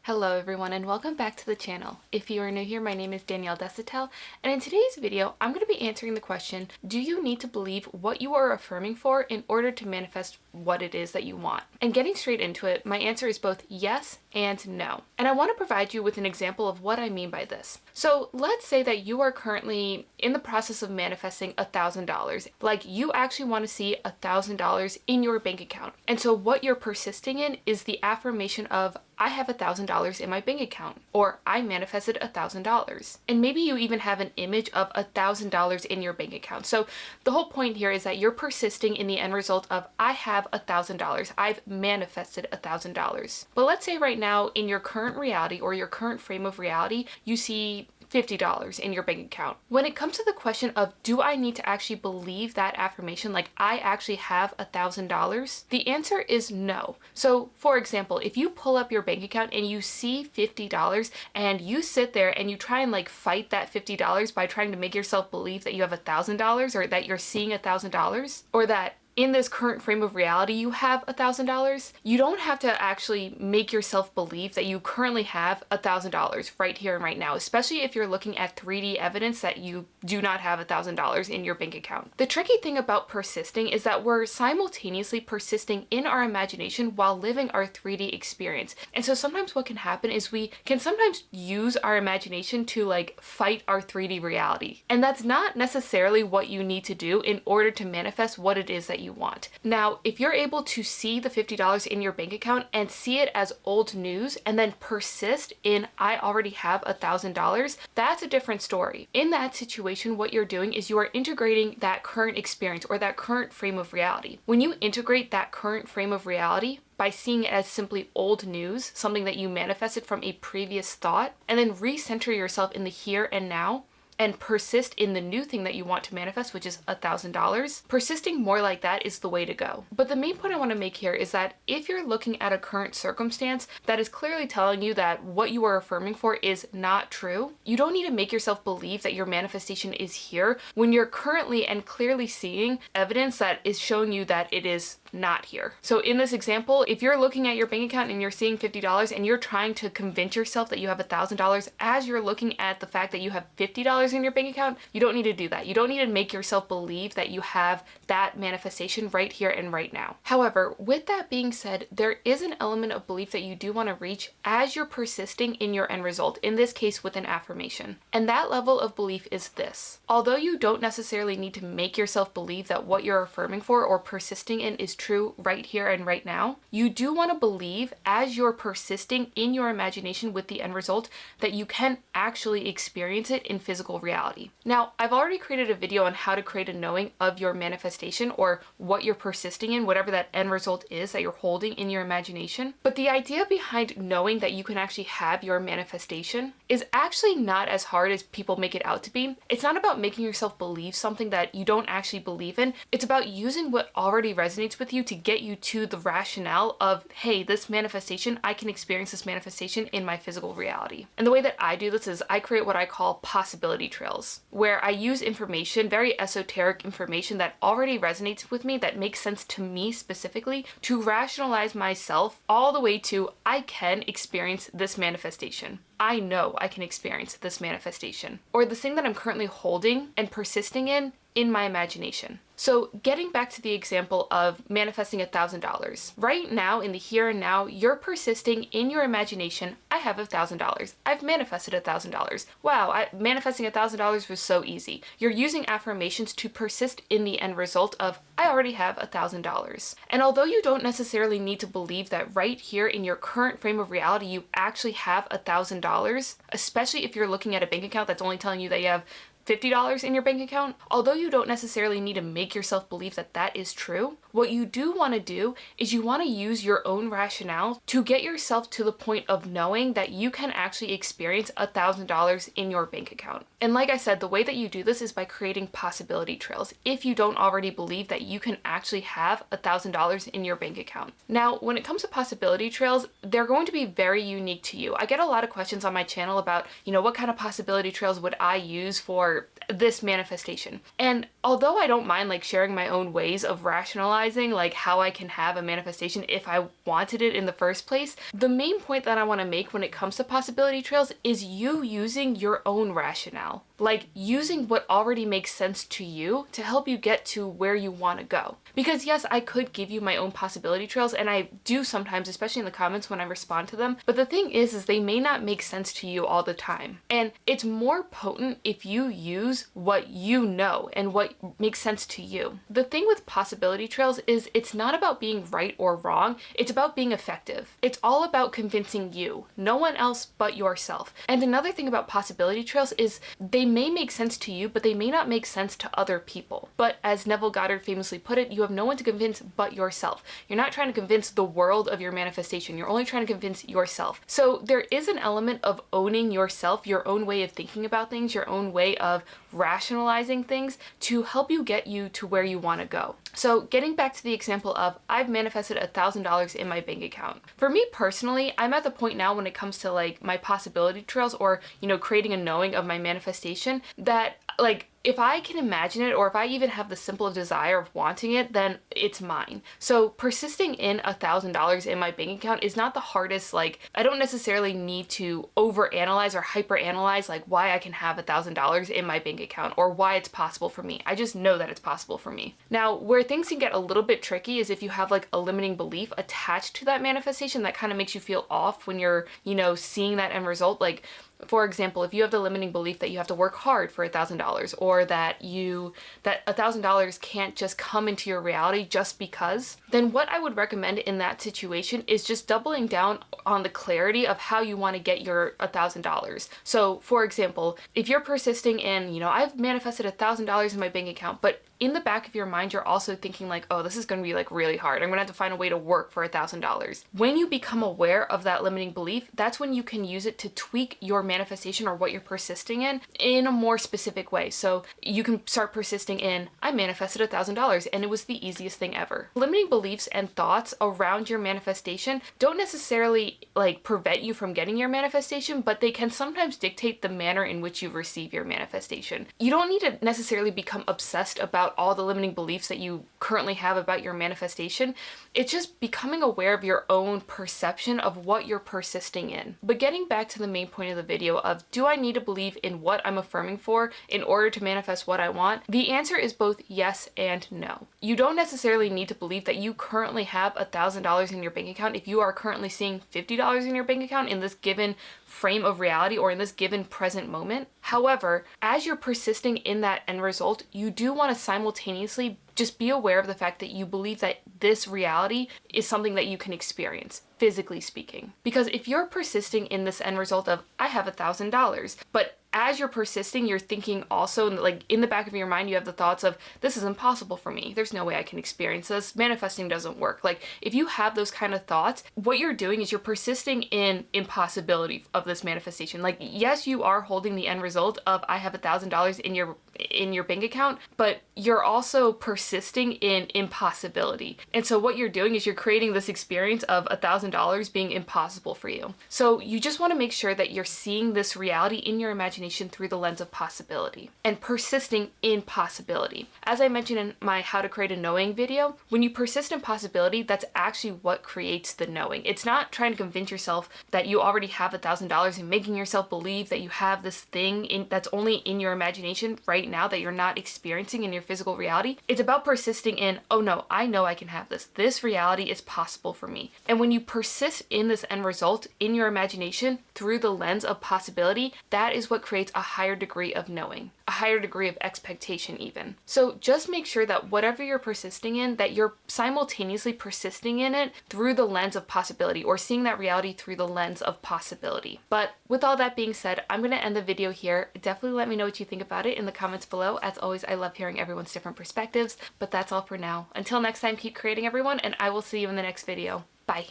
Hello everyone and welcome back to the channel. If you are new here, my name is Danielle Desautelle, and in today's video, I'm going to be answering the question, do you need to believe what you are affirming for in order to manifest what it is that you want? And getting straight into it, my answer is both yes and no. And I want to provide you with an example of what I mean by this. So let's say that you are currently in the process of manifesting $1,000. Like you actually want to see $1,000 in your bank account. And so what you're persisting in is the affirmation of, I have $1,000 in my bank account, or I manifested $1,000. And maybe you even have an image of $1,000 in your bank account. So the whole point here is that you're persisting in the end result of, I have $1,000. I've manifested $1,000. But let's say right now in your current reality or your current frame of reality, you see $50 in your bank account. When it comes to the question of, do I need to actually believe that affirmation, like I actually have $1,000? The answer is no. So for example, if you pull up your bank account and you see $50 and you sit there and you try and like fight that $50 by trying to make yourself believe that you have $1,000 or that you're seeing $1,000 or that in this current frame of reality, you have $1,000. You don't have to actually make yourself believe that you currently have $1,000 right here and right now, especially if you're looking at 3D evidence that you do not have $1,000 in your bank account. The tricky thing about persisting is that we're simultaneously persisting in our imagination while living our 3D experience. And so sometimes what can happen is we can sometimes use our imagination to like fight our 3D reality. And that's not necessarily what you need to do in order to manifest what it is that you want. Now, if you're able to see the $50 in your bank account and see it as old news and then persist in, I already have $1,000, that's a different story. In that situation, what you're doing is you are integrating that current experience or that current frame of reality. When you integrate that current frame of reality, by seeing it as simply old news, something that you manifested from a previous thought, and then recenter yourself in the here and now, and persist in the new thing that you want to manifest, which is $1,000. Persisting more like that is the way to go. But the main point I want to make here is that if you're looking at a current circumstance that is clearly telling you that what you are affirming for is not true, you don't need to make yourself believe that your manifestation is here when you're currently and clearly seeing evidence that is showing you that it is not here. So in this example, if you're looking at your bank account and you're seeing $50 and you're trying to convince yourself that you have $1,000 as you're looking at the fact that you have $50 in your bank account, you don't need to do that. You don't need to make yourself believe that you have that manifestation right here and right now. However, with that being said, there is an element of belief that you do want to reach as you're persisting in your end result, in this case with an affirmation. And that level of belief is this. Although you don't necessarily need to make yourself believe that what you're affirming for or persisting in is true right here and right now, you do want to believe as you're persisting in your imagination with the end result that you can actually experience it in physical reality. Now, I've already created a video on how to create a knowing of your manifestation or what you're persisting in, whatever that end result is that you're holding in your imagination. But the idea behind knowing that you can actually have your manifestation is actually not as hard as people make it out to be. It's not about making yourself believe something that you don't actually believe in. It's about using what already resonates with you to get you to the rationale of, hey, this manifestation, I can experience this manifestation in my physical reality. And the way that I do this is I create what I call possibility trails, where I use information, very esoteric information that already resonates with me, that makes sense to me specifically, to rationalize myself all the way to, I can experience this manifestation. I know I can experience this manifestation, or the thing that I'm currently holding and persisting in my imagination. So getting back to the example of manifesting $1,000. Right now, in the here and now, you're persisting in your imagination, I have $1,000. I've manifested $1,000. Wow, manifesting $1,000 was so easy. You're using affirmations to persist in the end result of, I already have $1,000. And although you don't necessarily need to believe that right here in your current frame of reality, you actually have $1,000, especially if you're looking at a bank account that's only telling you that you have $50 in your bank account, although you don't necessarily need to make yourself believe that that is true, what you do want to do is you want to use your own rationale to get yourself to the point of knowing that you can actually experience $1,000 in your bank account. And like I said, the way that you do this is by creating possibility trails if you don't already believe that you can actually have $1,000 in your bank account. Now, when it comes to possibility trails, they're going to be very unique to you. I get a lot of questions on my channel about, what kind of possibility trails would I use for for this manifestation. And although I don't mind like sharing my own ways of rationalizing like how I can have a manifestation if I wanted it in the first place, the main point that I want to make when it comes to possibility trails is you using your own rationale. Like using what already makes sense to you to help you get to where you want to go. Because yes, I could give you my own possibility trails, and I do sometimes, especially in the comments when I respond to them. But the thing is they may not make sense to you all the time. And it's more potent if you use what you know and what makes sense to you. The thing with possibility trails is it's not about being right or wrong. It's about being effective. It's all about convincing you, no one else but yourself. And another thing about possibility trails is they may make sense to you, but they may not make sense to other people. But as Neville Goddard famously put it, you have no one to convince but yourself. You're not trying to convince the world of your manifestation. You're only trying to convince yourself. So there is an element of owning yourself, your own way of thinking about things, your own way of rationalizing things to help you get you to where you want to go. So getting back to the example of I've manifested $1,000 in my bank account. For me personally, I'm at the point now when it comes to like my possibility trails or, creating a knowing of my manifestation that like if I can imagine it, or if I even have the simple desire of wanting it, then it's mine. So persisting in $1,000 in my bank account is not the hardest. Like I don't necessarily need to overanalyze or hyperanalyze like why I can have $1,000 in my bank account or why it's possible for me. I just know that it's possible for me. Now, where things can get a little bit tricky is if you have like a limiting belief attached to that manifestation that kind of makes you feel off when you're, seeing that end result. Like, for example, if you have the limiting belief that you have to work hard for $1,000 or that $1,000 can't just come into your reality just because, then what I would recommend in that situation is just doubling down on the clarity of how you want to get your $1,000. So for example, if you're persisting in, I've manifested $1,000 in my bank account, but in the back of your mind, you're also thinking like, oh, this is going to be like really hard. I'm going to have to find a way to work for $1,000. When you become aware of that limiting belief, that's when you can use it to tweak your manifestation or what you're persisting in a more specific way. So you can start persisting in, I manifested $1,000 and it was the easiest thing ever. Limiting beliefs and thoughts around your manifestation don't necessarily like prevent you from getting your manifestation, but they can sometimes dictate the manner in which you receive your manifestation. You don't need to necessarily become obsessed about all the limiting beliefs that you currently have about your manifestation. It's just becoming aware of your own perception of what you're persisting in. But getting back to the main point of the video of, do I need to believe in what I'm affirming for in order to manifest what I want? The answer is both yes and no. You don't necessarily need to believe that you currently have $1,000 in your bank account if you are currently seeing $50 in your bank account in this given frame of reality or in this given present moment. However, as you're persisting in that end result, you do want to simultaneously just be aware of the fact that you believe that this reality is something that you can experience, physically speaking. Because if you're persisting in this end result of, I have $1,000, but as you're persisting, you're thinking also, like in the back of your mind, you have the thoughts of, this is impossible for me. There's no way I can experience this. Manifesting doesn't work. Like if you have those kind of thoughts, what you're doing is you're persisting in impossibility of this manifestation. Like, yes, you are holding the end result of, I have $1,000 in your bank account, but you're also persisting in impossibility. And so what you're doing is you're creating this experience of $1,000 being impossible for you. So you just want to make sure that you're seeing this reality in your imagination through the lens of possibility and persisting in possibility. As I mentioned in my How to Create a Knowing video, when you persist in possibility, that's actually what creates the knowing. It's not trying to convince yourself that you already have $1,000 and making yourself believe that you have this thing that's only in your imagination right now that you're not experiencing in your physical reality. It's about persisting in, oh no, I know I can have this. This reality is possible for me. And when you persist in this end result in your imagination through the lens of possibility, that is what creates a higher degree of knowing, a higher degree of expectation even. So just make sure that whatever you're persisting in, that you're simultaneously persisting in it through the lens of possibility or seeing that reality through the lens of possibility. But with all that being said, I'm going to end the video here. Definitely let me know what you think about it in the comments below. As always, I love hearing everyone's different perspectives, but that's all for now. Until next time, keep creating everyone, and I will see you in the next video. Bye.